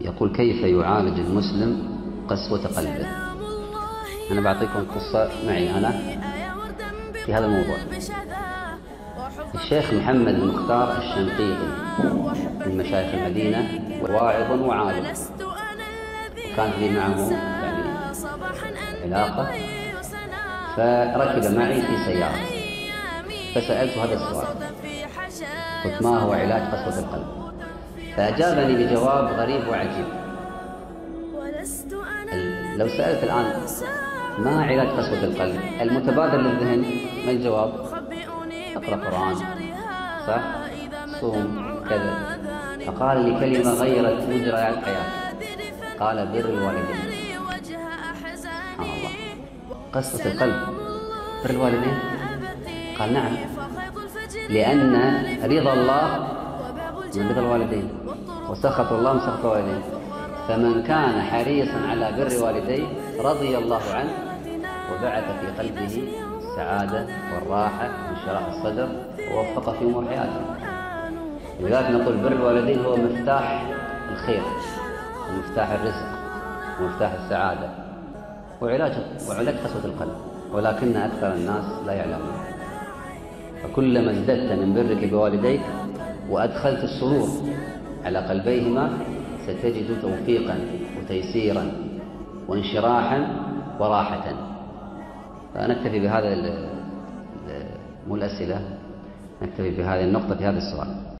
يقول: كيف يعالج المسلم قسوة قلبه؟ أنا بعطيكم قصة معي أنا في هذا الموضوع. الشيخ محمد المختار الشنقيطي من مشايخ المدينة، واعظ وعالم، وكانت لي معه علاقة، فركب معي في سيارة، فسألته هذا السؤال، قلت: ما هو علاج قسوة القلب؟ فأجابني بجواب غريب وعجيب. لو سألت الآن ما علاج قسوة القلب، المتبادر للذهن ما الجواب؟ اقرأ قرآن، صح؟ صوم، كذا. فقال لي كلمة غيرت مجرى الحياة، قال: بر الوالدين. سبحان الله، قسوة القلب بر الوالدين؟ قال: نعم، لأن رضا الله من رضا الوالدين، وسخط الله من سخط الوالدين، فمن كان حريصا على بر والديه رضي الله عنه وبعث في قلبه السعادة والراحة وانشراح الصدر ووفقه في أمور حياته. لذلك نقول بر الوالدين هو مفتاح الخير ومفتاح الرزق ومفتاح السعادة وعلاج قسوة القلب، ولكن أكثر الناس لا يعلمون. فكلما ازددت من برك بوالديك وأدخلت السرور على قلبيهما ستجد توفيقا وتيسيرا وانشراحا وراحة. فنكتفي بهذا، مو الأسئلة، نكتفي بهذه النقطة في هذا السؤال.